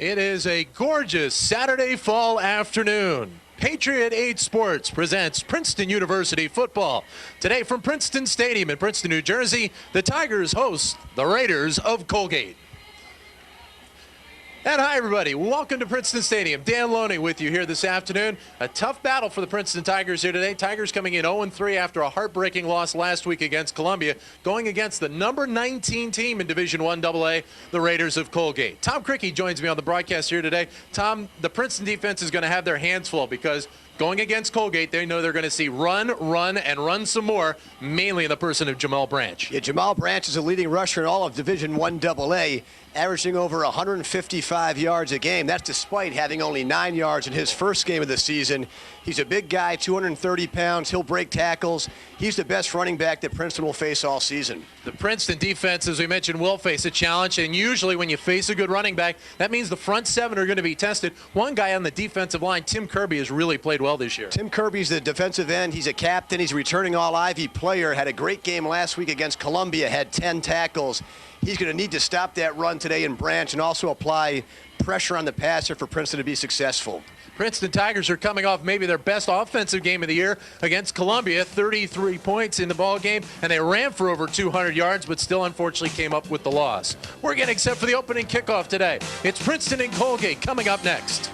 It is a gorgeous Saturday fall afternoon. Patriot 8 Sports presents Princeton University football. Today from Princeton Stadium in Princeton, New Jersey, the Tigers host the Raiders of Colgate. And hi, everybody. Welcome to Princeton Stadium. Dan Loney with you here this afternoon. A tough battle for the Princeton Tigers here today. Tigers coming in 0-3 after a heartbreaking loss last week against Columbia, going against the number 19 team in Division I AA, the Raiders of Colgate. Tom Crickey joins me on the broadcast here today. Tom, the Princeton defense is going to have their hands full because going against Colgate, they know they're going to see run, and run some more, mainly in the person of Jamal Branch. Yeah, Jamal Branch is a leading rusher in all of Division I AA, averaging over 155 yards a game. That's despite having only 9 yards in his first game of the season. He's a big guy, 230 pounds. He'll break tackles. He's the best running back that Princeton will face all season. The Princeton defense, as we mentioned, will face a challenge, and usually when you face a good running back, that means the front seven are going to be tested. One guy on the defensive line, Tim Kirby, has really played well this year. Tim Kirby's the defensive end. He's a captain. He's a returning All-Ivy player. Had a great game last week against Columbia, had 10 tackles. He's going to need to stop that run today in Branch and also apply pressure on the passer for Princeton to be successful. Princeton Tigers are coming off maybe their best offensive game of the year against Columbia, 33 points in the ball game, and they ran for over 200 yards, but still unfortunately came up with the loss. We're getting set for the opening kickoff today. It's Princeton and Colgate coming up next.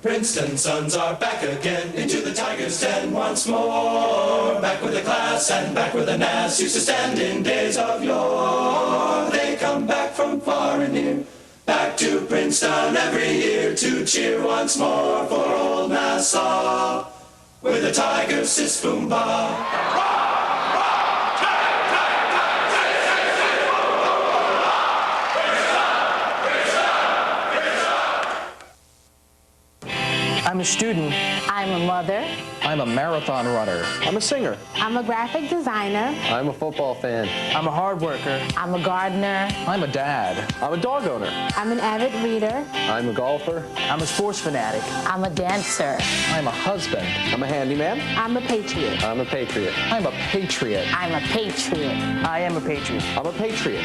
Princeton Suns are back again into the Tigers' den once more. Back with the class and back with the Nas used to stand in days of yore. They come back from far and near, back to Princeton every year to cheer once more for old Nassau. With the Tigers, sis boom ba. I'm a student. I'm a mother. I'm a marathon runner. I'm a singer. I'm a graphic designer. I'm a football fan. I'm a hard worker. I'm a gardener. I'm a dad. I'm a dog owner. I'm an avid reader. I'm a golfer. I'm a sports fanatic. I'm a dancer. I'm a husband. I'm a handyman. I'm a patriot. I'm a patriot. I'm a patriot. I'm a patriot. I am a patriot. I'm a patriot.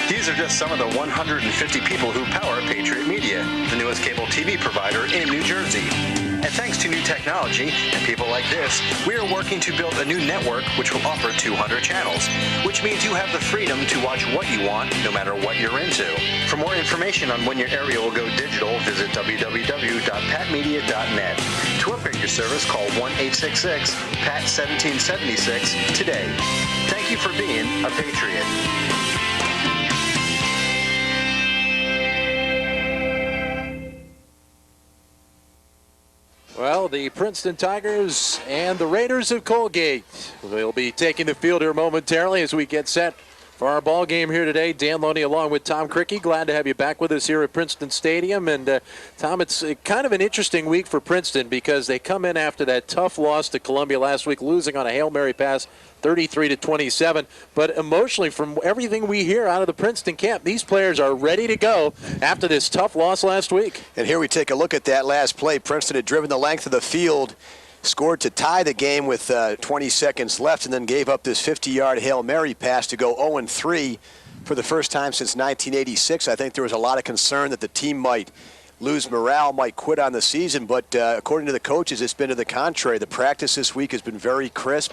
These are just some of the 150 people who power Patriot Media, the newest cable TV provider in New Jersey. And thanks to new technology and people like this, we are working to build a new network which will offer 200 channels, which means you have the freedom to watch what you want, no matter what you're into. For more information on when your area will go digital, visit www.patmedia.net. To upgrade your service, call 1-866-PAT-1776 today. Thank you for being a Patriot. Well, the Princeton Tigers and the Raiders of Colgate will be taking the field here momentarily as we get set for our ball game here today. Dan Loney along with Tom Crickey. Glad to have you back with us here at Princeton Stadium. And, Tom, it's kind of an interesting week for Princeton because they come in after that tough loss to Columbia last week, losing on a Hail Mary pass 33-27. But emotionally, from everything we hear out of the Princeton camp, these players are ready to go after this tough loss last week. And here we take a look at that last play. Princeton had driven the length of the field, scored to tie the game with 20 seconds left, and then gave up this 50-yard Hail Mary pass to go 0-3 for the first time since 1986. I think there was a lot of concern that the team might lose morale, might quit on the season, but according to the coaches, it's been to the contrary. The practice this week has been very crisp.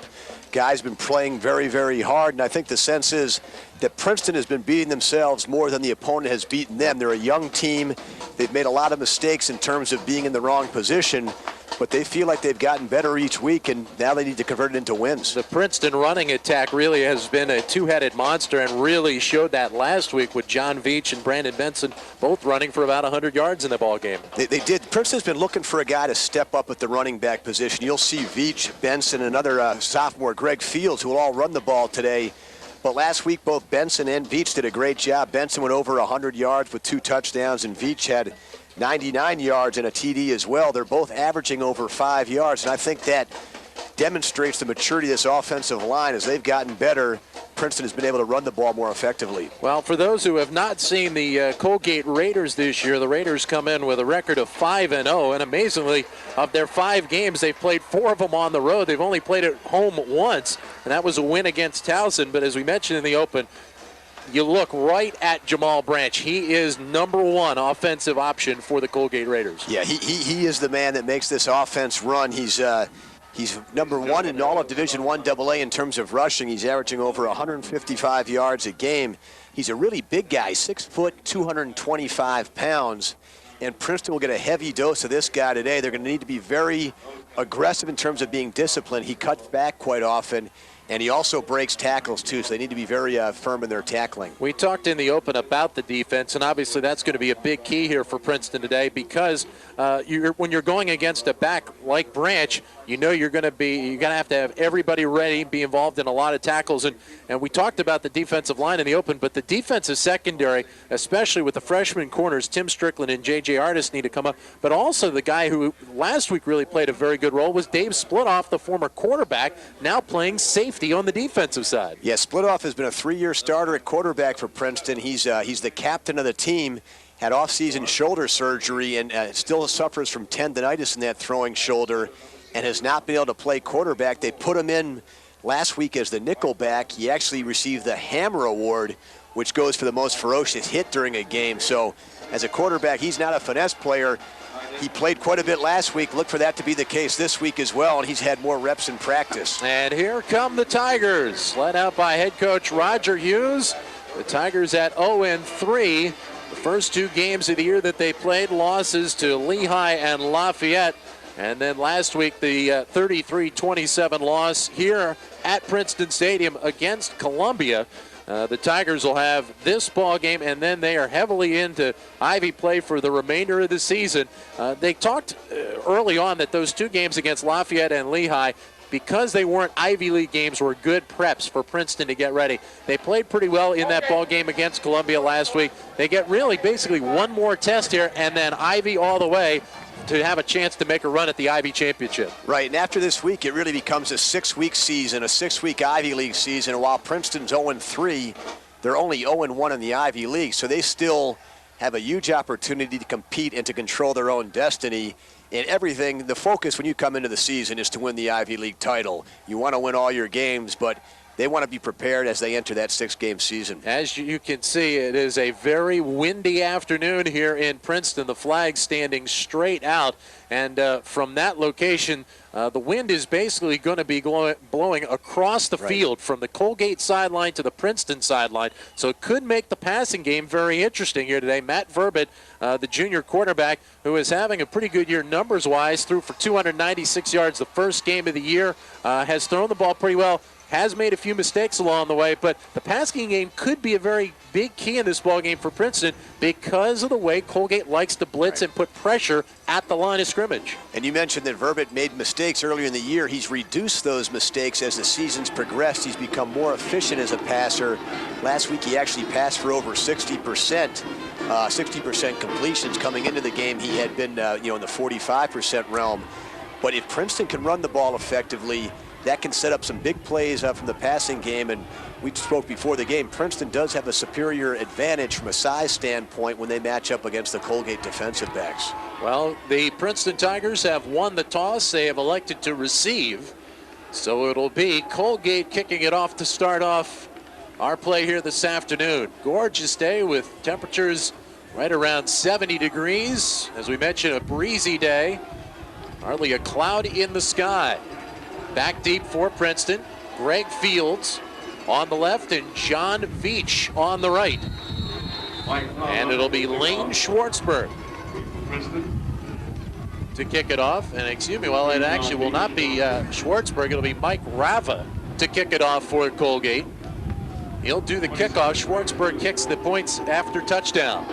Guys have been playing very, very hard, and I think the sense is that Princeton has been beating themselves more than the opponent has beaten them. They're a young team. They've made a lot of mistakes in terms of being in the wrong position, but they feel like they've gotten better each week, and now they need to convert it into wins. The Princeton running attack really has been a two-headed monster and really showed that last week with John Veach and Brandon Benson both running for about 100 yards in the ball game. They did. Princeton's been looking for a guy to step up at the running back position. You'll see Veach, Benson, and another sophomore, Greg Fields, who will all run the ball today. But last week, both Benson and Veach did a great job. Benson went over 100 yards with 2 touchdowns, and Veach had 99 yards and a TD as well. They're both averaging over 5 yards, and I think that demonstrates the maturity of this offensive line. As they've gotten better, Princeton has been able to run the ball more effectively. Well, for those who have not seen the Colgate Raiders this year, the Raiders come in with a record of 5-0, and amazingly, of their 5 games, they've played 4 of them on the road. They've only played at home once, and that was a win against Towson. But as we mentioned in the open, you look right at Jamal Branch. He is #1 offensive option for the Colgate Raiders. Yeah, he is the man that makes this offense run. He's #1 in all of Division I AA in terms of rushing. He's averaging over 155 yards a game. He's a really big guy, 6 foot, 225 pounds. And Princeton will get a heavy dose of this guy today. They're going to need to be very aggressive in terms of being disciplined. He cuts back quite often, and he also breaks tackles too, so they need to be very firm in their tackling. We talked in the open about the defense, and obviously that's going to be a big key here for Princeton today, because when you're going against a back like Branch, you know you're going to have to have everybody ready, be involved in a lot of tackles. And we talked about the defensive line in the open, but the defensive secondary, especially with the freshman corners, Tim Strickland and J.J. Artis, need to come up. But also the guy who last week really played a very good role was Dave Splitoff, the former quarterback, now playing safety on the defensive side. Yeah, Splitoff has been a 3-year starter at quarterback for Princeton. He's the captain of the team. Had off-season shoulder surgery and still suffers from tendonitis in that throwing shoulder, and has not been able to play quarterback. They put him in last week as the nickel back. He actually received the Hammer Award, which goes for the most ferocious hit during a game. So as a quarterback, he's not a finesse player. He played quite a bit last week. Look for that to be the case this week as well, and he's had more reps in practice. And here come the Tigers, led out by head coach Roger Hughes. The Tigers at 0-3. The first 2 games of the year that they played, losses to Lehigh and Lafayette. And then last week, the 33-27 loss here at Princeton Stadium against Columbia. The Tigers will have this ball game, and then they are heavily into Ivy play for the remainder of the season. They talked early on that those 2 games against Lafayette and Lehigh, because they weren't Ivy League games, were good preps for Princeton to get ready. They played pretty well in that ball game against Columbia last week. They get really basically one more test here, and then Ivy all the way to have a chance to make a run at the Ivy Championship. Right, and after this week, it really becomes a 6-week season, a 6-week Ivy League season. While Princeton's 0-3, they're only 0-1 in the Ivy League, so they still have a huge opportunity to compete and to control their own destiny. And everything, the focus when you come into the season is to win the Ivy League title. You want to win all your games, but they want to be prepared as they enter that 6-game season. As you can see, it is a very windy afternoon here in Princeton. The flag standing straight out, and from that location, the wind is basically going to be blowing across the field from the Colgate sideline to the Princeton sideline. So it could make the passing game very interesting here today. Matt Verbit, the junior quarterback, who is having a pretty good year numbers-wise, threw for 296 yards the first game of the year, has thrown the ball pretty well. Has made a few mistakes along the way, but the passing game could be a very big key in this ball game for Princeton because of the way Colgate likes to blitz and put pressure at the line of scrimmage. And you mentioned that Verbit made mistakes earlier in the year. He's reduced those mistakes as the season's progressed. He's become more efficient as a passer. Last week he actually passed for over 60% completions. Coming into the game, he had been in the 45% realm. But if Princeton can run the ball effectively, that can set up some big plays from the passing game. And we spoke before the game, Princeton does have a superior advantage from a size standpoint when they match up against the Colgate defensive backs. Well, the Princeton Tigers have won the toss. They have elected to receive. So it'll be Colgate kicking it off to start off our play here this afternoon. Gorgeous day with temperatures right around 70 degrees. As we mentioned, a breezy day. Hardly a cloud in the sky. Back deep for Princeton, Greg Fields on the left and John Veach on the right. And it'll be Lane Schwartzberg to kick it off. And excuse me, well, it actually will not be Schwartzberg. It'll be Mike Rava to kick it off for Colgate. He'll do the kickoff. Schwartzberg kicks the points after touchdown.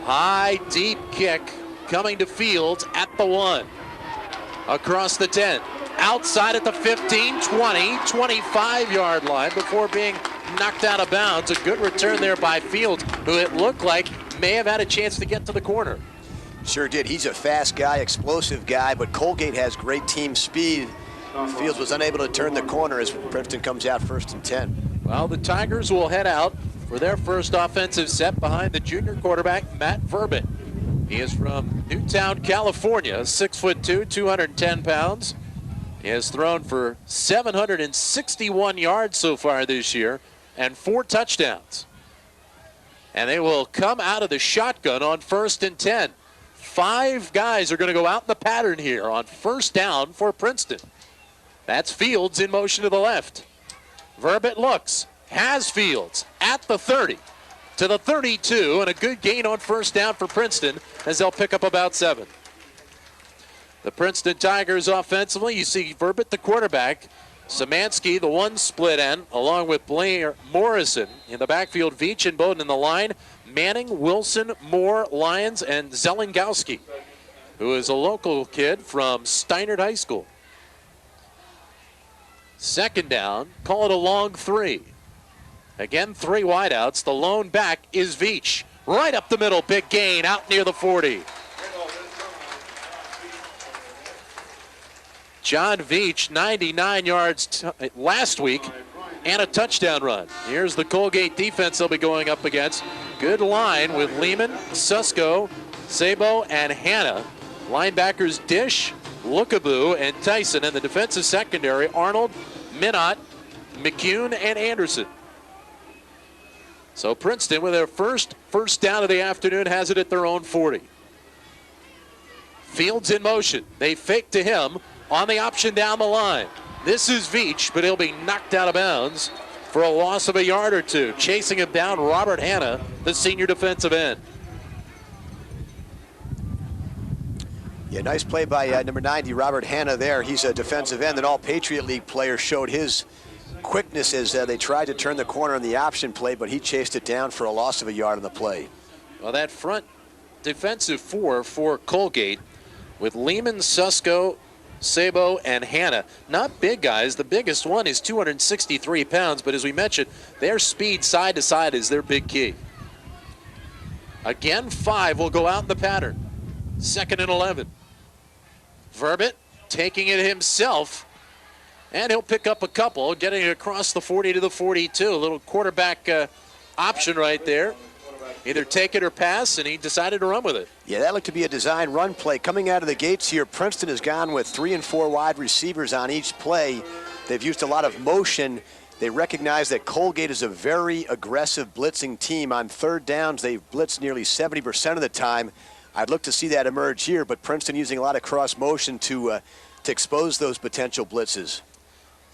High, deep kick coming to Fields at the 1. Across the 10. Outside at the 15, 20, 25-yard line before being knocked out of bounds. A good return there by Fields, who it looked like may have had a chance to get to the corner. Sure did. He's a fast guy, explosive guy, but Colgate has great team speed. Fields was unable to turn the corner as Princeton comes out 1st and 10. Well, the Tigers will head out for their first offensive set behind the junior quarterback, Matt Verbit. He is from Newtown, California, 6'2", 210 pounds. He has thrown for 761 yards so far this year and 4 touchdowns. And they will come out of the shotgun on 1st and 10. 5 guys are going to go out in the pattern here on 1st down for Princeton. That's Fields in motion to the left. Verbit looks, has Fields at the 30 to the 32, and a good gain on 1st down for Princeton as they'll pick up about 7. The Princeton Tigers offensively, you see Verbit the quarterback, Szymanski the one split end, along with Blair Morrison in the backfield, Veach and Bowden in the line, Manning, Wilson, Moore, Lyons, and Zelengowski, who is a local kid from Steinert High School. 2nd down, call it a long 3. Again, 3 wideouts. The lone back is Veach. Right up the middle, big gain out near the 40. John Veach, 99 yards last week and a touchdown run. Here's the Colgate defense they'll be going up against. Good line with Lehman, Susko, Sabo, and Hanna. Linebackers Dish, Lookaboo, and Tyson. And the defensive secondary, Arnold, Minot, McCune, and Anderson. So Princeton, with their first down of the afternoon, has it at their own 40. Fields in motion. They fake to him on the option down the line. This is Veach, but he'll be knocked out of bounds for a loss of a yard or 2. Chasing him down, Robert Hanna, the senior defensive end. Yeah, nice play by number 90, Robert Hanna there. He's a defensive end. An all-Patriot League player, showed his quickness as they tried to turn the corner on the option play, but he chased it down for a loss of a yard on the play. Well, that front defensive 4 for Colgate with Lehman, Susko, Sabo, and Hanna. Not big guys. The biggest one is 263 pounds, but as we mentioned, their speed side to side is their big key. Again, 5 will go out in the pattern. 2nd and 11. Verbit taking it himself, and he'll pick up a couple, getting it across the 40 to the 42. A little quarterback option right there. Either take it or pass, and he decided to run with it. Yeah, that looked to be a design run play. Coming out of the gates here, Princeton has gone with 3 and 4 wide receivers on each play. They've used a lot of motion. They recognize that Colgate is a very aggressive blitzing team. On 3rd downs, they've blitzed nearly 70% of the time. I'd look to see that emerge here, but Princeton using a lot of cross motion to expose those potential blitzes.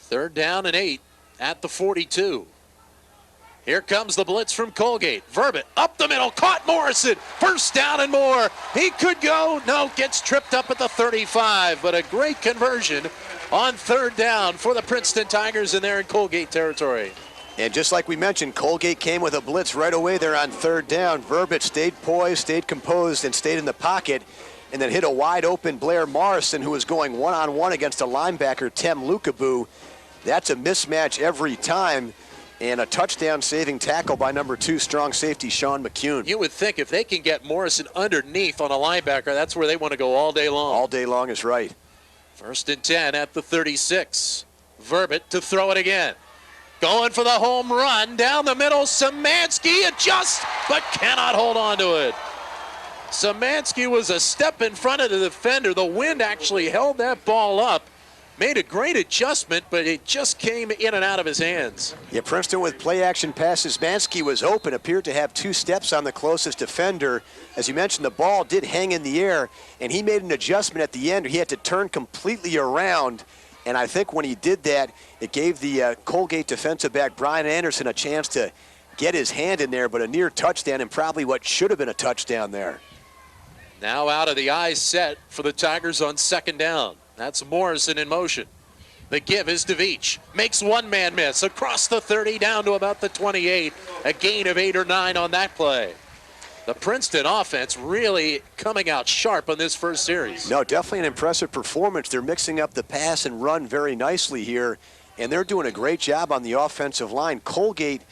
3rd down and 8 at the 42. Here comes the blitz from Colgate. Verbit up the middle, caught Morrison. 1st down and more. He could go. No, gets tripped up at the 35, but a great conversion on 3rd down for the Princeton Tigers, and they're in Colgate territory. And just like we mentioned, Colgate came with a blitz right away there on 3rd down. Verbit stayed poised, stayed composed, and stayed in the pocket, and then hit a wide open Blair Morrison, who was going one-on-one against a linebacker, Tem Lukabu. That's a mismatch every time, and a touchdown-saving tackle by number 2 strong safety Sean McCune. You would think if they can get Morrison underneath on a linebacker, that's where they want to go all day long. All day long is right. 1st and 10 at the 36. Verbit to throw it again. Going for the home run down the middle. Szymanski adjusts, but cannot hold on to it. Szymanski was a step in front of the defender. The wind actually held that ball up. Made a great adjustment, but it just came in and out of his hands. Yeah, Princeton with play-action passes. Szymanski was open, appeared to have 2 steps on the closest defender. As you mentioned, the ball did hang in the air, and he made an adjustment at the end. He had to turn completely around, and I think when he did that, it gave the Colgate defensive back, Brian Anderson, a chance to get his hand in there, but a near touchdown and probably what should have been a touchdown there. Now out of the eye set for the Tigers on 2nd down. That's Morrison in motion. The give is to Veach. Makes one man miss across the 30 down to about the 28. A gain of 8 or 9 on that play. The Princeton offense really coming out sharp on this first series. No, definitely an impressive performance. They're mixing up the pass and run very nicely here, and they're doing a great job on the offensive line. Colgate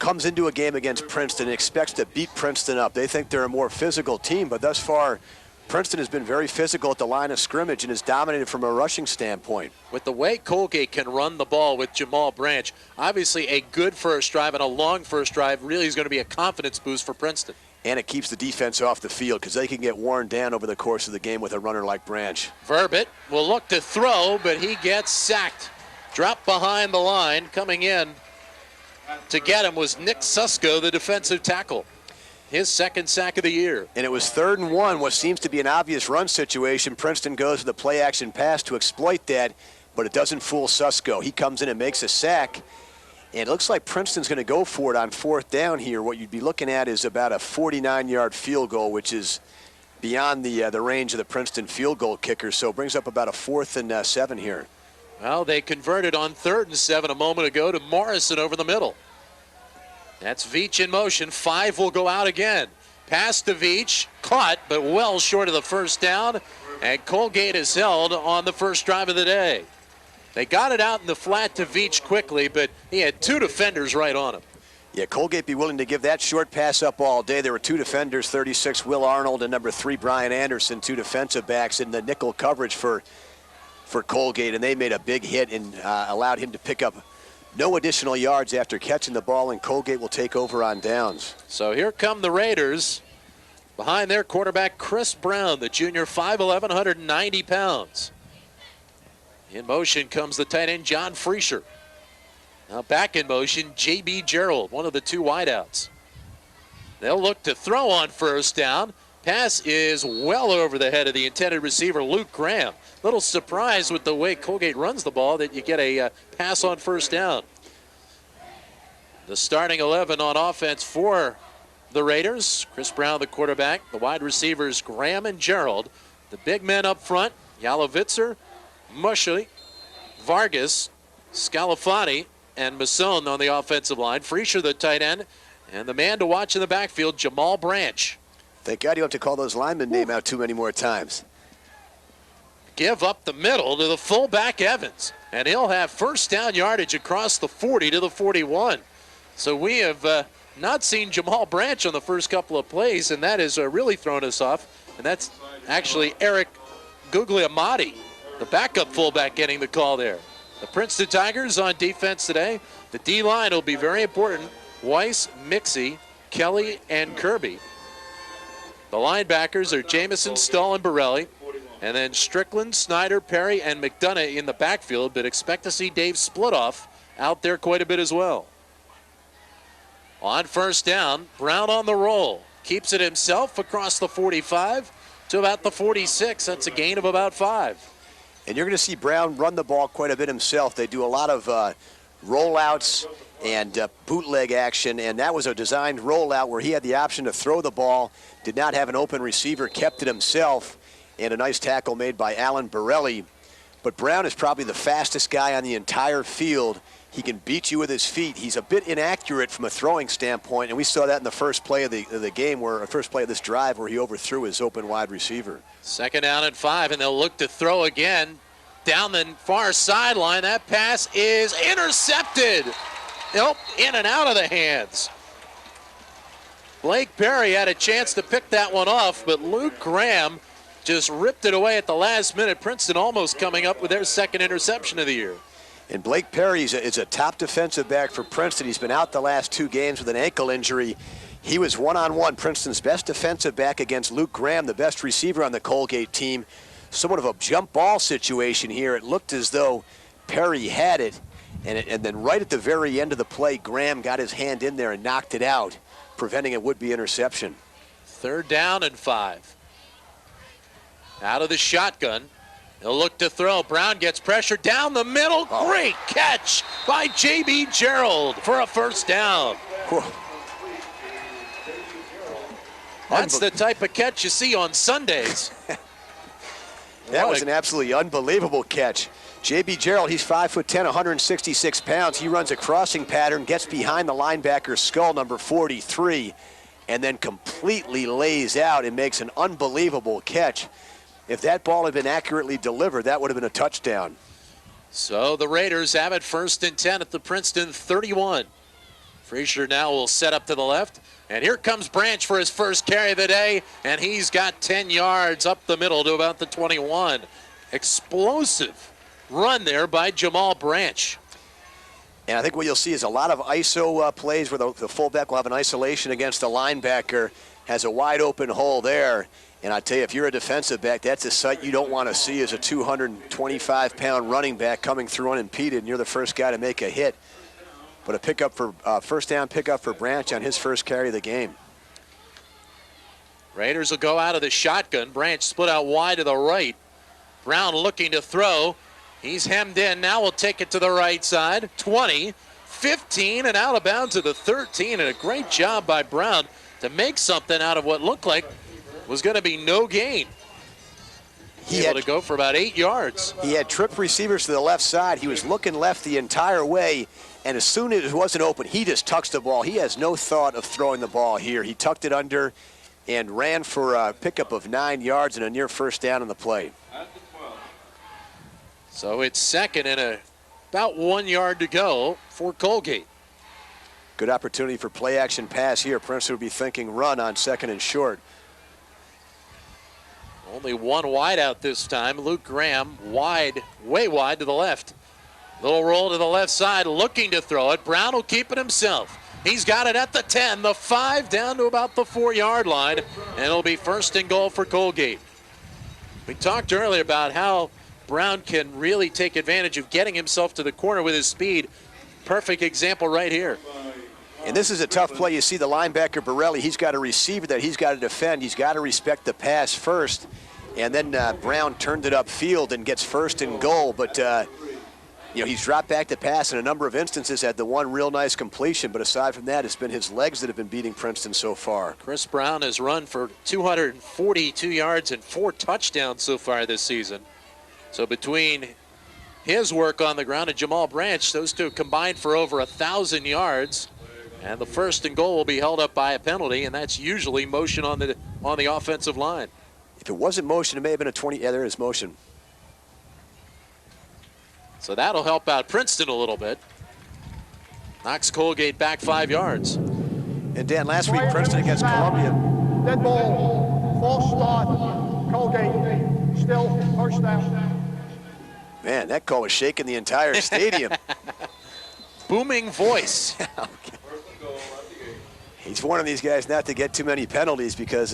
comes into a game against Princeton and expects to beat Princeton up. They think they're a more physical team, but thus far, Princeton has been very physical at the line of scrimmage and has dominated from a rushing standpoint. With the way Colgate can run the ball with Jamal Branch, obviously a good first drive and a long first drive really is going to be a confidence boost for Princeton. And it keeps the defense off the field because they can get worn down over the course of the game with a runner like Branch. Verbit will look to throw, but he gets sacked. Dropped behind the line. Coming in to get him was Nick Susko, the defensive tackle. His second sack of the year. And it was 3rd and 1, what seems to be an obvious run situation. Princeton goes to the play-action pass to exploit that, but it doesn't fool Susko. He comes in and makes a sack, and it looks like Princeton's going to go for it on 4th down here. What you'd be looking at is about a 49-yard field goal, which is beyond the range of the Princeton field goal kicker, so it brings up about a 4th and 7 here. Well, they converted on 3rd and 7 a moment ago to Morrison over the middle. That's Veach in motion. 5 will go out again. Pass to Veach, caught, but well short of the first down. And Colgate is held on the first drive of the day. They got it out in the flat to Veach quickly, but he had 2 defenders right on him. Yeah, Colgate be willing to give that short pass up all day. There were 2 defenders, 36 Will Arnold and number 3 Brian Anderson, 2 defensive backs in the nickel coverage for Colgate, and they made a big hit and allowed him to pick up no additional yards after catching the ball, and Colgate will take over on downs. So here come the Raiders behind their quarterback, Chris Brown, the junior, 5'11", 190 pounds. In motion comes the tight end, John Freischer. Now back in motion, J.B. Gerald, one of the 2 wideouts. They'll look to throw on first down. Pass is well over the head of the intended receiver, Luke Graham. Little surprised with the way Colgate runs the ball that you get a pass on first down. The starting 11 on offense for the Raiders. Chris Brown, the quarterback. The wide receivers, Graham and Gerald. The big men up front, Yalovitzer, Mushley, Vargas, Scalafani, and Masson on the offensive line. Freischer, the tight end. And the man to watch in the backfield, Jamal Branch. Thank God you don't have to call those linemen name out too many more times. Give up the middle to the fullback Evans, and he'll have first down yardage across the 40 to the 41. So we have not seen Jamal Branch on the first couple of plays, and that has really thrown us off. And that's actually Eric Guglielmotti, the backup fullback, getting the call there. The Princeton Tigers on defense today. The D-line will be very important. Weiss, Mixie, Kelly, and Kirby. The linebackers are Jamison, Stahl, and Borelli. And then Strickland, Snyder, Perry, and McDonough in the backfield, but expect to see Dave Splitoff out there quite a bit as well. On first down, Brown on the roll. Keeps it himself across the 45 to about the 46. That's a gain of about 5. And you're going to see Brown run the ball quite a bit himself. They do a lot of rollouts and bootleg action, and that was a designed rollout where he had the option to throw the ball, did not have an open receiver, kept it himself, and a nice tackle made by Alan Borelli. But Brown is probably the fastest guy on the entire field. He can beat you with his feet. He's a bit inaccurate from a throwing standpoint, and we saw that in the first play of the game, first play of this drive, where he overthrew his open wide receiver. Second down and 5, and they'll look to throw again down the far sideline. That pass is intercepted. Nope, in and out of the hands. Blake Perry had a chance to pick that one off, but Luke Graham just ripped it away at the last minute. Princeton almost coming up with their second interception of the year. And Blake Perry is a top defensive back for Princeton. He's been out the last 2 games with an ankle injury. He was one-on-one Princeton's best defensive back against Luke Graham, the best receiver on the Colgate team. Somewhat of a jump ball situation here. It looked as though Perry had it, and then right at the very end of the play, Graham got his hand in there and knocked it out, preventing a would-be interception. Third down and 5. Out of the shotgun. He'll look to throw. Brown gets pressure down the middle. Great catch by J.B. Gerald for a first down. That's the type of catch you see on Sundays. That was an absolutely unbelievable catch. J.B. Gerald, he's 5'10", 166 pounds. He runs a crossing pattern, gets behind the linebacker's skull, number 43, and then completely lays out and makes an unbelievable catch. If that ball had been accurately delivered, that would have been a touchdown. So the Raiders have it first and 10 at the Princeton 31. Freischer now will set up to the left. And here comes Branch for his first carry of the day, and he's got 10 yards up the middle to about the 21. Explosive run there by Jamal Branch. And I think what you'll see is a lot of ISO plays where the fullback will have an isolation against the linebacker, has a wide open hole there. And I tell you, if you're a defensive back, that's a sight you don't want to see as a 225-pound running back coming through unimpeded, and you're the first guy to make a hit. But a pickup for first down pickup for Branch on his first carry of the game. Raiders will go out of the shotgun. Branch split out wide to the right. Brown looking to throw. He's hemmed in. Now we'll take it to the right side. 20, 15, and out of bounds to the 13. And a great job by Brown to make something out of what looked like was going to be no gain. He able to go for about 8 yards. He had tripped receivers to the left side. He was looking left the entire way, and as soon as it wasn't open, he just tucks the ball. He has no thought of throwing the ball here. He tucked it under and ran for a pickup of 9 yards and a near first down on the play. So it's second and about 1 yard to go for Colgate. Good opportunity for play action pass here. Princeton would be thinking run on second and short. Only one wide out this time. Luke Graham wide, way wide to the left. Little roll to the left side, looking to throw it. Brown will keep it himself. He's got it at the 10, the 5, down to about the 4-yard line, and it'll be first and goal for Colgate. We talked earlier about how Brown can really take advantage of getting himself to the corner with his speed. Perfect example right here. And this is a tough play. You see the linebacker, Borelli, he's got a receiver that he's got to defend. He's got to respect the pass first. And then Brown turned it upfield and gets first and goal. But, he's dropped back to pass in a number of instances, had the one real nice completion. But aside from that, it's been his legs that have been beating Princeton so far. Chris Brown has run for 242 yards and 4 touchdowns so far this season. So between his work on the ground and Jamal Branch, those two combined for over 1,000 yards. And the first and goal will be held up by a penalty, and that's usually motion on the offensive line. If it wasn't motion, it may have been a 20. Yeah, there is motion. So that'll help out Princeton a little bit. Knocks Colgate back 5 yards. And Dan, last week Princeton against Columbia. Dead ball, false start, Colgate, still first down. Man, that call was shaking the entire stadium. Booming voice. He's one of these guys not to get too many penalties because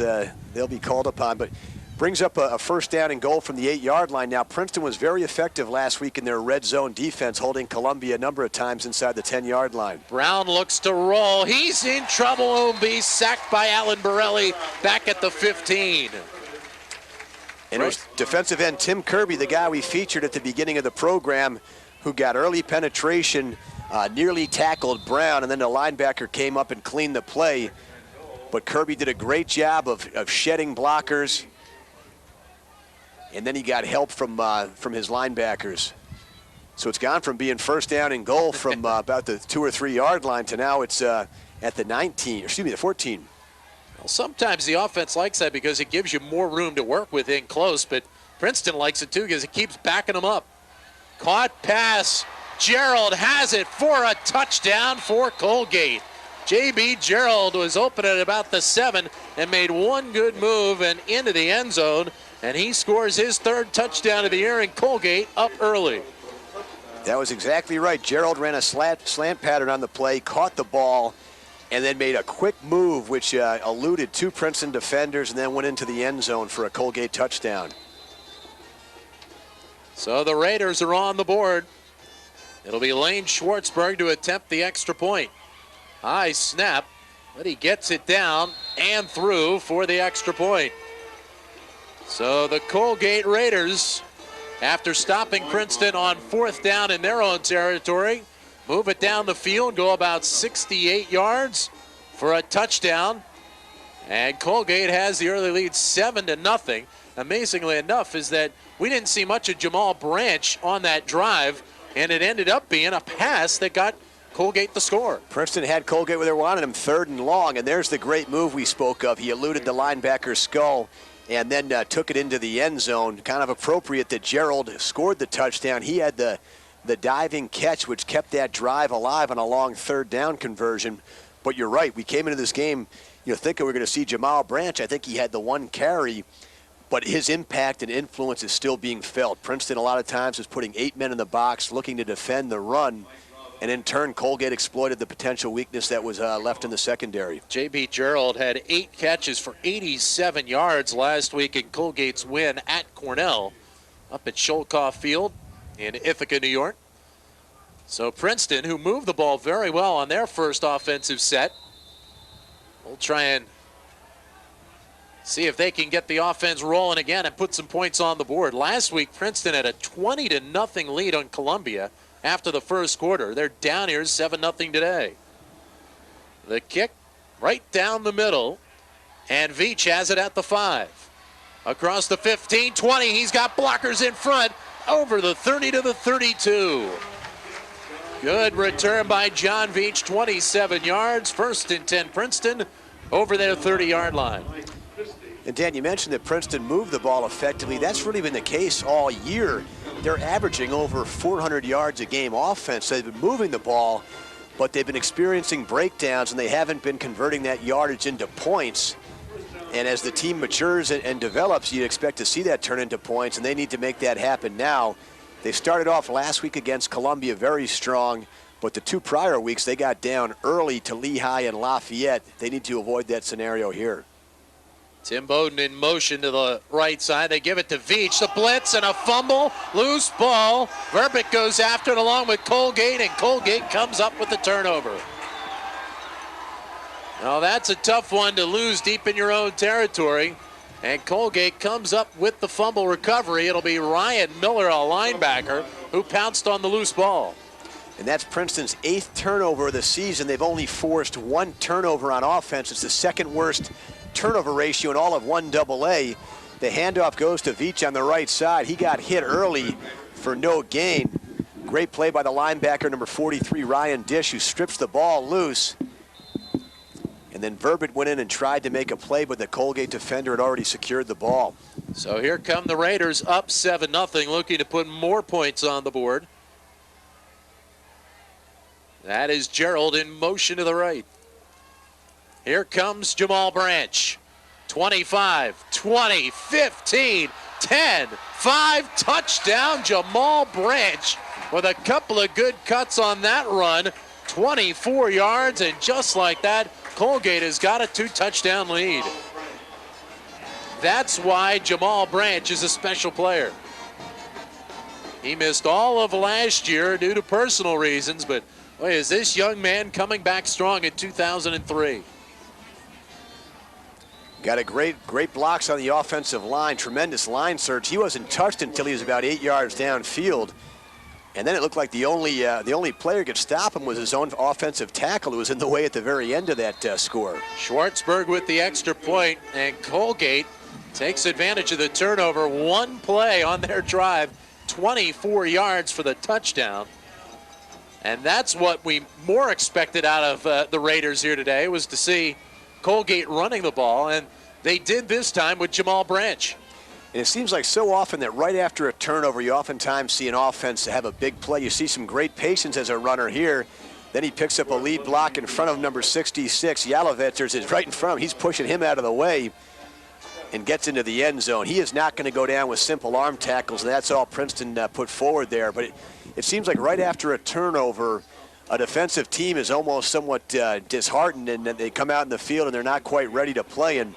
they'll be called upon. But brings up a first down and goal from the 8-yard line. Now, Princeton was very effective last week in their red zone defense, holding Columbia a number of times inside the 10-yard line. Brown looks to roll. He's in trouble. He'll be sacked by Alan Borelli back at the 15. And it was defensive end Tim Kirby, the guy we featured at the beginning of the program, who got early penetration, nearly tackled Brown, and then the linebacker came up and cleaned the play. But Kirby did a great job of shedding blockers, and then he got help from his linebackers. So it's gone from being first down and goal from about the 2 or 3 yard line to now it's at the 19, excuse me, the 14. Well, sometimes the offense likes that because it gives you more room to work with in close, but Princeton likes it too because it keeps backing them up. Caught pass. Gerald has it for a touchdown for Colgate. J.B. Gerald was open at about the 7 and made one good move and into the end zone, and he scores his 3rd touchdown of the year, and Colgate up early. That was exactly right. Gerald ran a slant pattern on the play, caught the ball, and then made a quick move which eluded 2 Princeton defenders and then went into the end zone for a Colgate touchdown. So the Raiders are on the board. It'll be Lane Schwartzberg to attempt the extra point. High snap, but he gets it down and through for the extra point. So the Colgate Raiders, after stopping Princeton on 4th down in their own territory, move it down the field, go about 68 yards for a touchdown. And Colgate has the early lead 7-0. Amazingly enough is that we didn't see much of Jamal Branch on that drive, and it ended up being a pass that got Colgate the score. Princeton had Colgate where they wanted him, 3rd and long, and there's the great move we spoke of. He eluded the linebacker's skull and then took it into the end zone. Kind of appropriate that Gerald scored the touchdown. He had the diving catch which kept that drive alive on a long 3rd down conversion. But you're right. We came into this game, thinking we're going to see Jamal Branch. I think he had the one carry, but his impact and influence is still being felt. Princeton, a lot of times, was putting 8 men in the box, looking to defend the run. And in turn, Colgate exploited the potential weakness that was left in the secondary. J.B. Gerald had 8 catches for 87 yards last week in Colgate's win at Cornell up at Sholkoff Field in Ithaca, New York. So Princeton, who moved the ball very well on their first offensive set, will try and see if they can get the offense rolling again and put some points on the board. Last week, Princeton had a 20-0 lead on Columbia after the first quarter. They're down here 7-0 today. The kick right down the middle, and Veach has it at the 5. Across the 15, 20, he's got blockers in front, over the 30 to the 32. Good return by John Veach, 27 yards, 1st and 10 Princeton, over their 30-yard line. And Dan, you mentioned that Princeton moved the ball effectively. That's really been the case all year. They're averaging over 400 yards a game offense. They've been moving the ball, but they've been experiencing breakdowns, and they haven't been converting that yardage into points. And as the team matures and develops, you'd expect to see that turn into points, and they need to make that happen now. They started off last week against Columbia very strong, but the 2 prior weeks they got down early to Lehigh and Lafayette. They need to avoid that scenario here. Tim Bowden in motion to the right side. They give it to Veach. The blitz and a fumble. Loose ball. Verbic goes after it along with Colgate, and Colgate comes up with the turnover. Now that's a tough one to lose deep in your own territory. And Colgate comes up with the fumble recovery. It'll be Ryan Miller, a linebacker, who pounced on the loose ball. And that's Princeton's 8th turnover of the season. They've only forced 1 turnover on offense. It's the 2nd worst turnover ratio in all of 1AA. The handoff goes to Veach on the right side. He got hit early for no gain. Great play by the linebacker, number 43, Ryan Dish, who strips the ball loose. And then Verbit went in and tried to make a play, but the Colgate defender had already secured the ball. So here come the Raiders up 7-0, looking to put more points on the board. That is Gerald in motion to the right. Here comes Jamal Branch. 25, 20, 15, 10, 5, touchdown Jamal Branch with a couple of good cuts on that run. 24 yards, and just like that, Colgate has got a 2-touchdown lead. That's why Jamal Branch is a special player. He missed all of last year due to personal reasons, but boy, is this young man coming back strong in 2003. Got a great blocks on the offensive line, tremendous line search. He wasn't touched until he was about 8 yards downfield. And then it looked like the only player who could stop him was his own offensive tackle, who was in the way at the very end of that score. Schwartzberg with the extra point, and Colgate takes advantage of the turnover. 1 play on their drive, 24 yards for the touchdown. And that's what we more expected out of the Raiders here today, was to see Colgate running the ball, and they did this time with Jamal Branch. And it seems like so often that right after a turnover, you oftentimes see an offense have a big play. You see some great patience as a runner here. Then he picks up a lead block in front of number 66. Yalovets is right in front of him. He's pushing him out of the way and gets into the end zone. He is not going to go down with simple arm tackles, and that's all Princeton put forward there. But it seems like right after a turnover, a defensive team is almost somewhat disheartened, and they come out in the field and they're not quite ready to play. And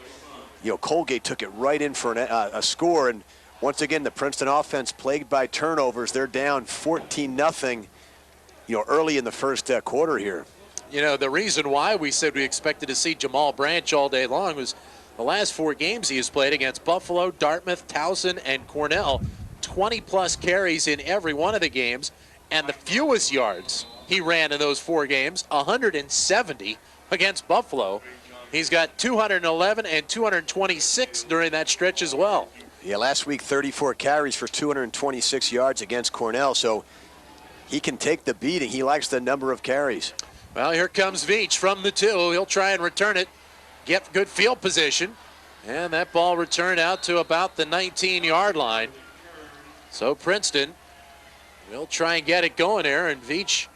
Colgate took it right in for a score. And once again, the Princeton offense plagued by turnovers. They're down 14-0. Early in the first quarter here. The reason why we said we expected to see Jamal Branch all day long was the last 4 games he has played against Buffalo, Dartmouth, Towson, and Cornell. 20-plus carries in every one of the games, and the fewest yards he ran in those 4 games, 170 against Buffalo. He's got 211 and 226 during that stretch as well. Yeah, last week 34 carries for 226 yards against Cornell, so he can take the beating. He likes the number of carries. Well, here comes Veach from the 2. He'll try and return it, get good field position, and that ball returned out to about the 19-yard line. So Princeton will try and get it going there, and Veach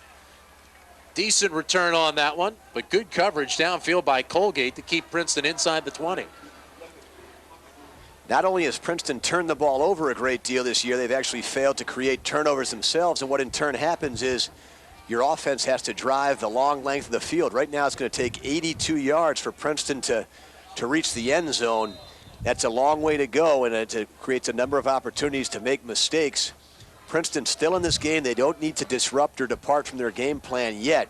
Decent return on that one, but good coverage downfield by Colgate to keep Princeton inside the 20. Not only has Princeton turned the ball over a great deal this year, they've actually failed to create turnovers themselves. And what in turn happens is your offense has to drive the long length of the field. Right now it's going to take 82 yards for Princeton to reach the end zone. That's a long way to go, and it creates a number of opportunities to make mistakes. Princeton still in this game. They don't need to disrupt or depart from their game plan yet.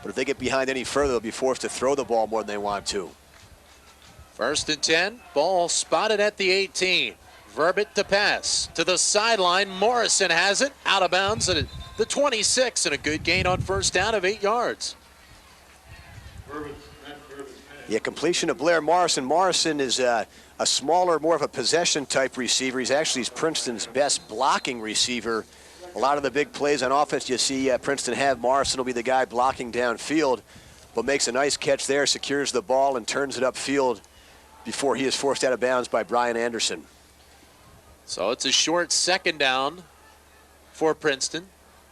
But if they get behind any further, they'll be forced to throw the ball more than they want to. 1st and 10, ball spotted at the 18. Verbit to pass to the sideline. Morrison has it out of bounds at the 26, and a good gain on 1st down of 8 yards. Yeah, completion of Blair Morrison. Morrison is a smaller, more of a possession type receiver. He's actually Princeton's best blocking receiver. A lot of the big plays on offense you see Princeton have, Morrison will be the guy blocking downfield, but makes a nice catch there, secures the ball, and turns it upfield before he is forced out of bounds by Brian Anderson. So it's a short 2nd down for Princeton.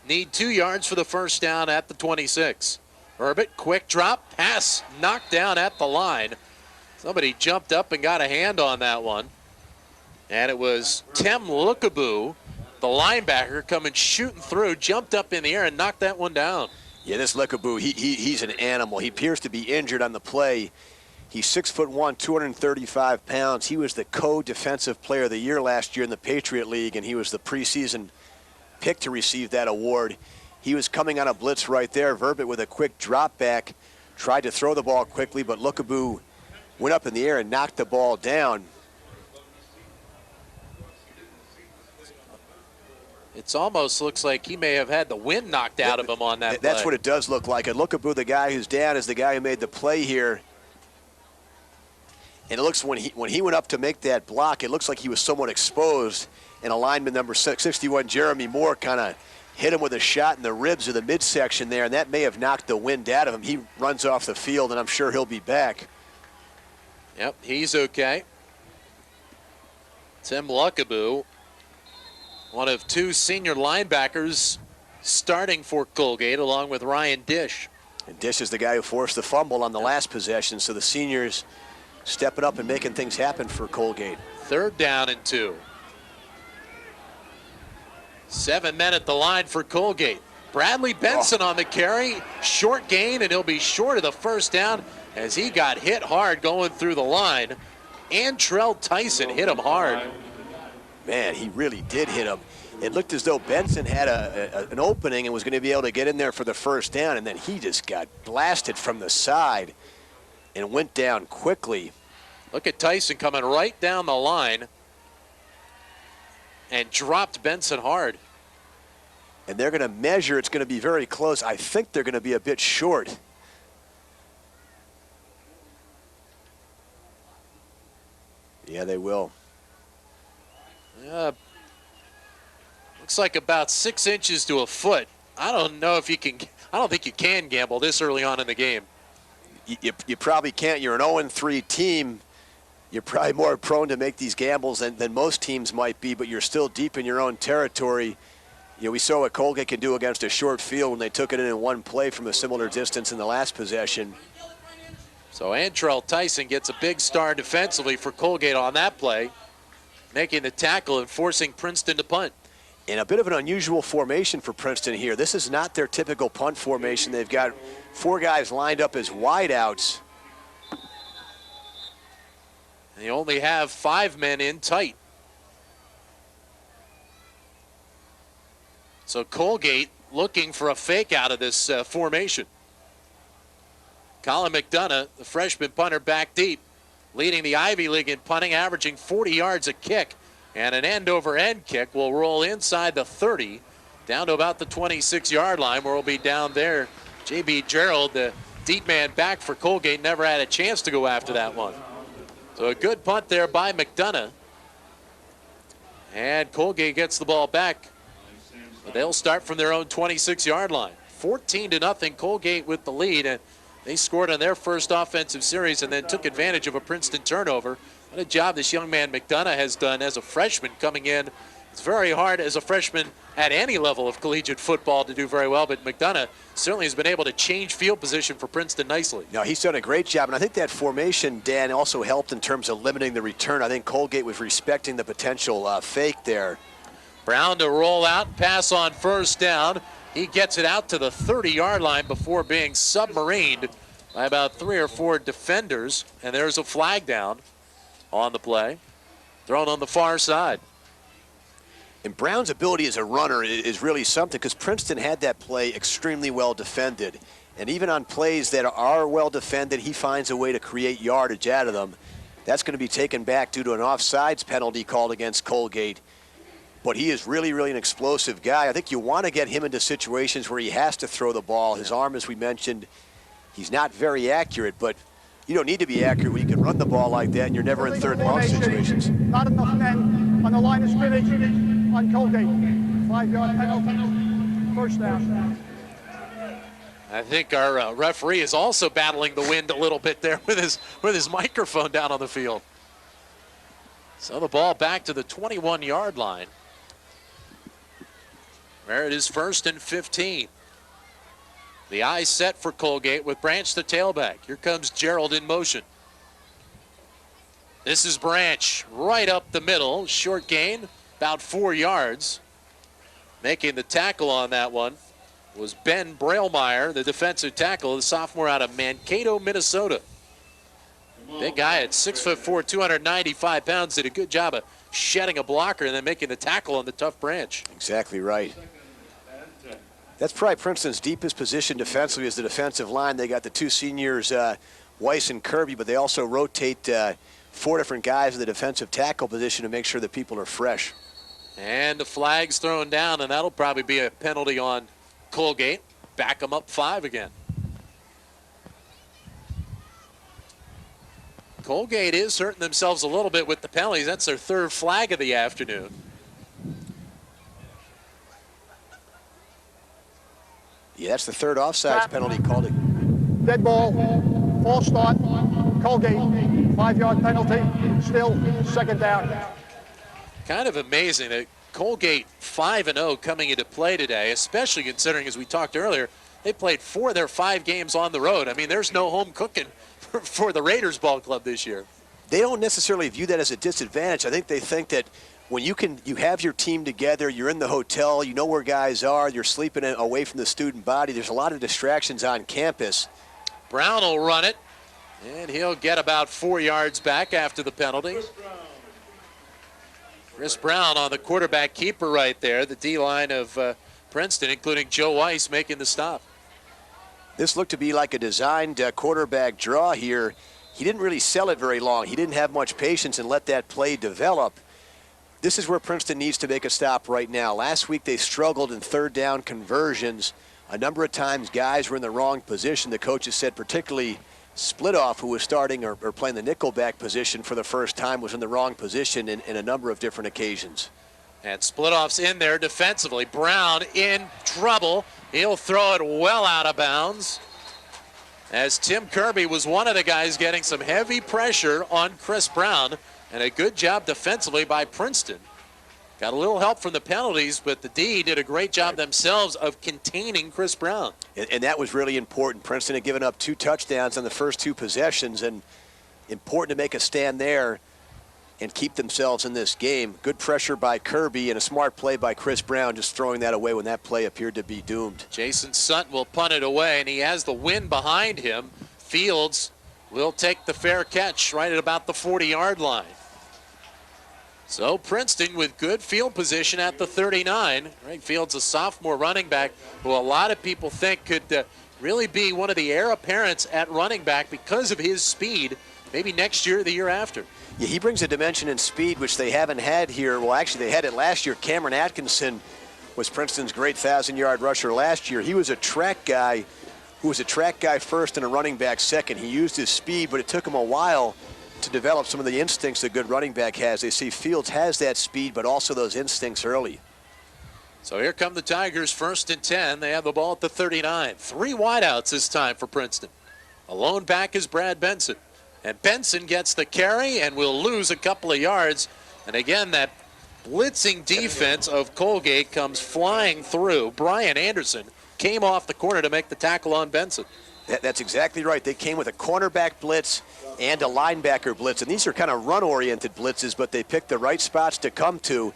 Need 2 yards for the 1st down at the 26. Herbert, quick drop, pass knocked down at the line. Somebody jumped up and got a hand on that one. And it was Tim Lookaboo, the linebacker, coming shooting through, jumped up in the air and knocked that one down. Yeah, this Lookaboo, he's an animal. He appears to be injured on the play. He's 6'1", 235 pounds. He was the co-defensive player of the year last year in the Patriot League, and he was the preseason pick to receive that award. He was coming on a blitz right there. Verbit with a quick drop back, tried to throw the ball quickly, but Lookaboo went up in the air and knocked the ball down. It almost looks like he may have had the wind knocked out of him on that That's play. what it does look like. And Lookaboo, the guy who's down, is the guy who made the play here. And it looks when he went up to make that block, it looks like he was somewhat exposed. And lineman number 61, Jeremy Moore, kind of hit him with a shot in the ribs of the midsection there, and that may have knocked the wind out of him. He runs off the field, and I'm sure he'll be back. Yep, he's okay. Tim Lookaboo, one of 2 senior linebackers starting for Colgate, along with Ryan Dish. And Dish is the guy who forced the fumble on the last possession, so the seniors stepping up and making things happen for Colgate. 3rd down and 2. 7 men at the line for Colgate. Bradley Benson on the carry. Short gain, and he'll be short of the 1st down as he got hit hard going through the line. Antrell Tyson hit him hard. Man, he really did hit him. It looked as though Benson had an opening and was going to be able to get in there for the 1st down, and then he just got blasted from the side and went down quickly. Look at Tyson coming right down the line and dropped Benson hard. And they're going to measure. It's going to be very close. I think they're going to be a bit short. Yeah, they will. Looks like about 6 inches to a foot. I don't know if you can. I don't think you can gamble this early on in the game. You probably can't. You're an 0-3 team. You're probably more prone to make these gambles than most teams might be, but you're still deep in your own territory. You know, we saw what Colgate can do against a short field when they took it in one play from a similar distance in the last possession. So Antrell Tyson gets a big star defensively for Colgate on that play, making the tackle and forcing Princeton to punt. And a bit of an unusual formation for Princeton here. This is not their typical punt formation. They've got 4 guys lined up as wideouts. They only have 5 men in tight. So Colgate looking for a fake out of this formation. Colin McDonough, the freshman punter, back deep, leading the Ivy League in punting, averaging 40 yards a kick. And an end-over-end kick will roll inside the 30, down to about the 26-yard line, where we'll be down there. J.B. Gerald, the deep man back for Colgate, never had a chance to go after that one. So a good punt there by McDonough. And Colgate gets the ball back. But they'll start from their own 26-yard line. 14-0, Colgate with the lead. And they scored on their first offensive series and then took advantage of a Princeton turnover. What a job this young man McDonough has done as a freshman coming in It's very hard as a freshman at any level of collegiate football to do very well, but McDonough certainly has been able to change field position for Princeton nicely. No, he's done a great job, and I think that formation, Dan, also helped in terms of limiting the return. I think Colgate was respecting the potential fake there. Brown to roll out, pass on first down. He gets it out to the 30-yard line before being submarined by about 3 or 4 defenders, and there's a flag down on the play, thrown on the far side. And Brown's ability as a runner is really something, because Princeton had that play extremely well defended. And even on plays that are well defended, he finds a way to create yardage out of them. That's going to be taken back due to an offsides penalty called against Colgate. But he is really, really an explosive guy. I think you want to get him into situations where he has to throw the ball. His arm, as we mentioned, he's not very accurate, but you don't need to be accurate when you can run the ball like that and you're never in third and long situations. Not enough men on the line of scrimmage on Colgate. 5-yard penalty. First down. I think our referee is also battling the wind a little bit there with his microphone down on the field. So the ball back to the 21-yard line, where it is 1st and 15. The eye set for Colgate with Branch the tailback. Here comes Gerald in motion. This is Branch right up the middle. Short gain, about 4 yards. Making the tackle on that one was Ben Braillemeyer, the defensive tackle, the sophomore out of Mankato, Minnesota. Big guy at 6'4", 295 pounds, did a good job of shedding a blocker and then making the tackle on the tough Branch. Exactly right. That's probably Princeton's deepest position defensively is the defensive line. They got the 2 seniors, Weiss and Kirby, but they also rotate 4 different guys in the defensive tackle position to make sure that people are fresh. And the flag's thrown down, and that'll probably be a penalty on Colgate. Back them up 5 again. Colgate is hurting themselves a little bit with the penalties. That's their 3rd flag of the afternoon. Yeah, that's the 3rd offsides penalty called it. Dead ball. False start. Colgate. 5-yard penalty. Still 2nd down. Kind of amazing that Colgate 5-0 coming into play today, especially considering, as we talked earlier, they played 4 of their 5 games on the road. I mean, there's no home cooking for the Raiders ball club this year. They don't necessarily view that as a disadvantage. I think they think that when you have your team together, you're in the hotel, you know where guys are, you're sleeping away from the student body. There's a lot of distractions on campus. Brown will run it, and he'll get about 4 yards back after the penalty. Chris Brown on the quarterback keeper right there, the D-line of Princeton, including Joe Weiss, making the stop. This looked to be like a designed quarterback draw here. He didn't really sell it very long. He didn't have much patience and let that play develop. This is where Princeton needs to make a stop right now. Last week they struggled in 3rd down conversions. A number of times guys were in the wrong position. The coaches said particularly Splitoff, who was starting or playing the nickelback position for the first time, was in the wrong position in a number of different occasions. And Splitoff's in there defensively. Brown in trouble. He'll throw it well out of bounds, as Tim Kirby was one of the guys getting some heavy pressure on Chris Brown, and a good job defensively by Princeton. Got a little help from the penalties, but the D did a great job themselves of containing Chris Brown. And that was really important. Princeton had given up 2 touchdowns on the first 2 possessions, and important to make a stand there and keep themselves in this game. Good pressure by Kirby and a smart play by Chris Brown, just throwing that away when that play appeared to be doomed. Jason Sutton will punt it away, and he has the wind behind him. Fields will take the fair catch right at about the 40-yard line. So Princeton with good field position at the 39. Greg Fields, a sophomore running back who a lot of people think could really be one of the heir apparents at running back because of his speed, maybe next year or the year after. Yeah, he brings a dimension in speed which they haven't had here. Well, actually, they had it last year. Cameron Atkinson was Princeton's great 1,000-yard rusher last year. He was a track guy who was a track guy first and a running back second. He used his speed, but it took him a while to develop some of the instincts a good running back has. They see Fields has that speed, but also those instincts early. So here come the Tigers, 1st and 10. They have the ball at the 39. 3 wideouts this time for Princeton. A lone back is Brad Benson. And Benson gets the carry and will lose a couple of yards. And again, that blitzing defense of Colgate comes flying through. Brian Anderson came off the corner to make the tackle on Benson. That's exactly right. They came with a cornerback blitz and a linebacker blitz, and these are kind of run-oriented blitzes, but they picked the right spots to come to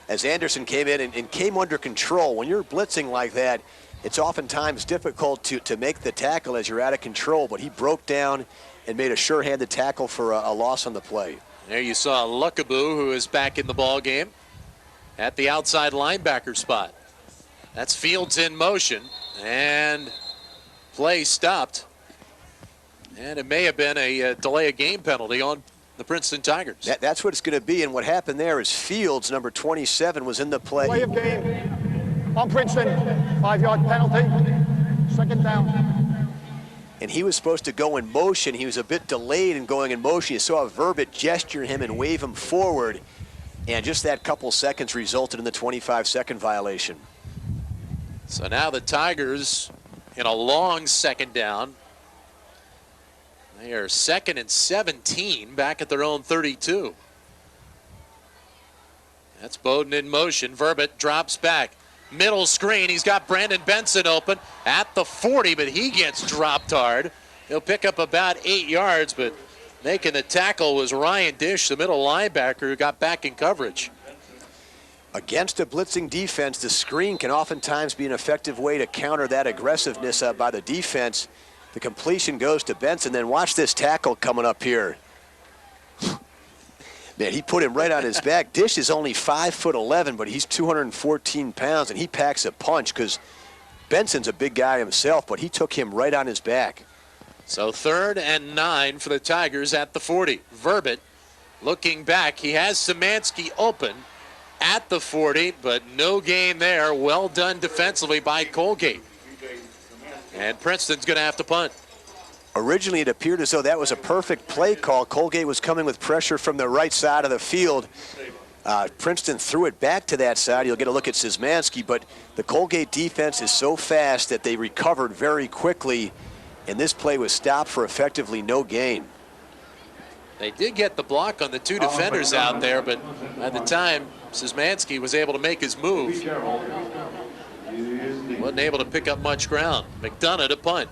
as Anderson came in and came under control. When you're blitzing like that, it's oftentimes difficult to make the tackle as you're out of control, but he broke down and made a sure-handed tackle for a loss on the play. There you saw Luckaboo, who is back in the ball game at the outside linebacker spot. That's Fields in motion, and play stopped. And it may have been a delay of game penalty on the Princeton Tigers. That's what it's going to be, and what happened there is Fields, number 27, was in the play. Play of game on Princeton. 5-yard penalty. Second down. And he was supposed to go in motion. He was a bit delayed in going in motion. You saw Verbit gesture him and wave him forward, and just that couple seconds resulted in the 25-second violation. So now the Tigers in a long second down. They are 2nd and 17 back at their own 32. That's Bowden in motion. Verbit drops back. Middle screen. He's got Brandon Benson open at the 40, but he gets dropped hard. He'll pick up about 8 yards, but making the tackle was Ryan Dish, the middle linebacker, who got back in coverage. Against a blitzing defense, the screen can oftentimes be an effective way to counter that aggressiveness by the defense. The completion goes to Benson. Then watch this tackle coming up here. Man, he put him right on his back. Dish is only 5'11", but he's 214 pounds, and he packs a punch because Benson's a big guy himself, but he took him right on his back. So 3rd and 9 for the Tigers at the 40. Verbit looking back. He has Szymanski open at the 40, but no gain there. Well done defensively by Colgate. And Princeton's going to have to punt. Originally, it appeared as though that was a perfect play call. Colgate was coming with pressure from the right side of the field. Princeton threw it back to that side. You'll get a look at Szymanski, but the Colgate defense is so fast that they recovered very quickly, and this play was stopped for effectively no gain. They did get the block on the 2 defenders out there, but by the time Szymanski was able to make his move, wasn't able to pick up much ground. McDonough to punt.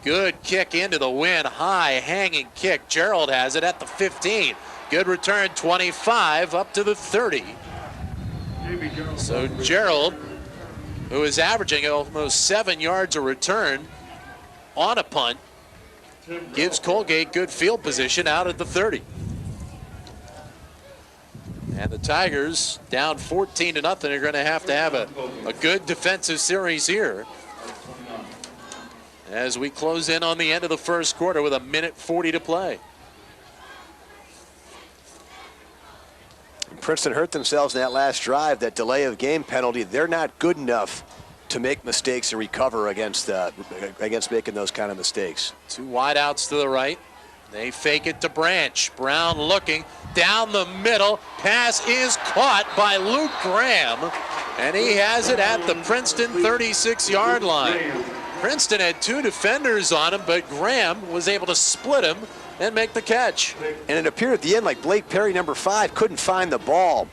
Good kick into the wind. High hanging kick. Gerald has it at the 15. Good return, 25 up to the 30. So Gerald, who is averaging almost 7 yards a return on a punt, gives Colgate good field position out at the 30. And the Tigers, down 14-0, are going to have a good defensive series here as we close in on the end of the first quarter with 1:40 to play. Princeton hurt themselves in that last drive, that delay of game penalty. They're not good enough to make mistakes and recover against making those kind of mistakes. 2 wideouts to the right. They fake it to Branch. Brown looking down the middle. Pass is caught by Luke Graham, and he has it at the Princeton 36-yard line. Princeton had 2 defenders on him, but Graham was able to split him and make the catch. And it appeared at the end like Blake Perry, number 5, couldn't find the ball.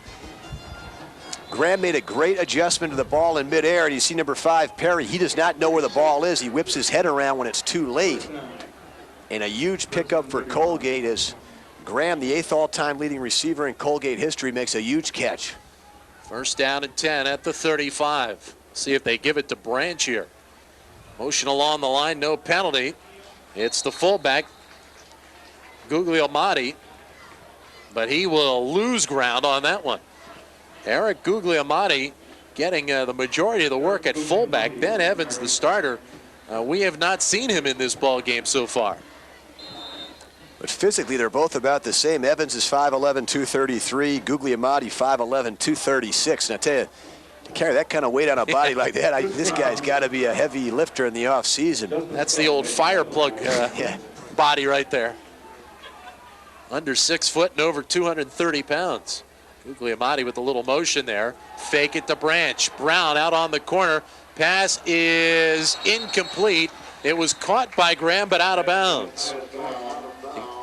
Graham made a great adjustment to the ball in midair, and you see number 5, Perry, he does not know where the ball is. He whips his head around when it's too late. And a huge pickup for Colgate as Graham, the 8th all-time leading receiver in Colgate history, makes a huge catch. 1st down and 10 at the 35. See if they give it to Branch here. Motion along the line, no penalty. It's the fullback, Guglielmotti, but he will lose ground on that one. Eric Guglielmotti getting the majority of the work at fullback. Ben Evans, the starter. We have not seen him in this ball game so far. But physically, they're both about the same. Evans is 5'11", 233. Guglielmotti, 5'11", 236. And I tell you, to carry that kind of weight on a body like that, this guy's got to be a heavy lifter in the offseason. That's the old fire plug body right there. Under 6 foot and over 230 pounds. Guglielmotti with a little motion there. Fake it to Branch. Brown out on the corner. Pass is incomplete. It was caught by Graham, but out of bounds.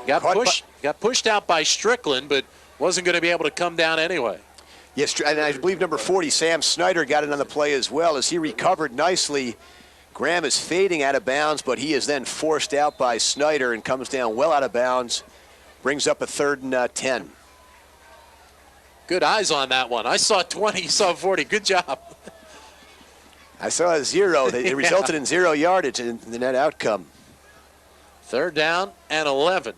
Got pushed out by Strickland, but wasn't going to be able to come down anyway. Yes, and I believe number 40, Sam Snyder, got it on the play as well as he recovered nicely. Graham is fading out of bounds, but he is then forced out by Snyder and comes down well out of bounds. Brings up a 3rd and 10. Good eyes on that one. I saw 20, you saw 40. Good job. I saw a 0. It resulted in 0 yardage in the net outcome. 3rd down and 11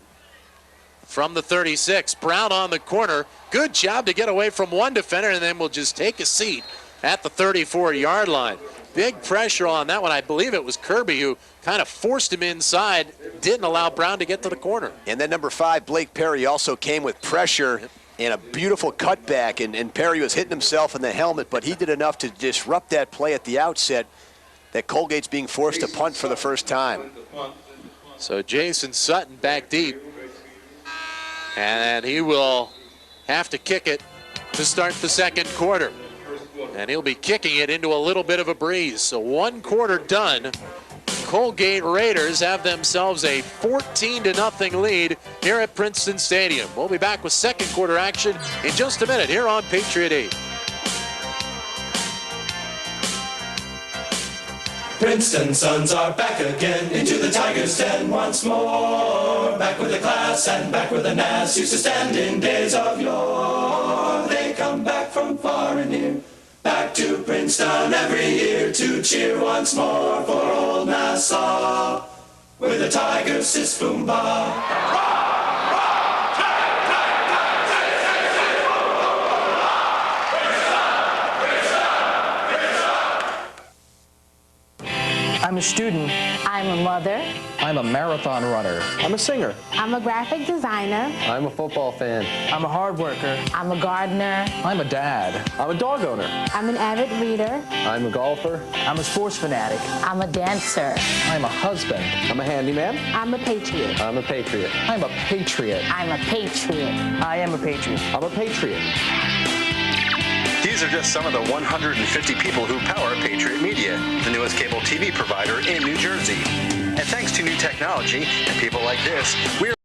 from the 36. Brown on the corner. Good job to get away from one defender, and then we'll just take a seat at the 34-yard line. Big pressure on that one. I believe it was Kirby who kind of forced him inside, didn't allow Brown to get to the corner. And then number 5, Blake Perry, also came with pressure and a beautiful cutback, and Perry was hitting himself in the helmet, but he did enough to disrupt that play at the outset that Colgate's being forced to punt for the first time. So Jason Sutton back deep, and he will have to kick it to start the second quarter. And he'll be kicking it into a little bit of a breeze. So 1 quarter done. Colgate Raiders have themselves a 14-0 lead here at Princeton Stadium. We'll be back with second quarter action in just a minute here on Patriot 8. Princeton Suns are back again into the Tigers' den once more. Back with the class and back where the Nass used to stand in days of yore. They come back from far and near, back to Princeton every year to cheer once more for old Nassau, where the Tigers sis boom ba. I'm a student. I'm a mother. I'm a marathon runner. I'm a singer. I'm a graphic designer. I'm a football fan. I'm a hard worker. I'm a gardener. I'm a dad. I'm a dog owner. I'm an avid reader. I'm a golfer. I'm a sports fanatic. I'm a dancer. I'm a husband. I'm a handyman. I'm a patriot. I'm a patriot. I'm a patriot. I'm a patriot. I am a patriot. I'm a patriot. These are just some of the 150 people who power Patriot Media, the newest cable TV provider in New Jersey. And thanks to new technology and people like this, we're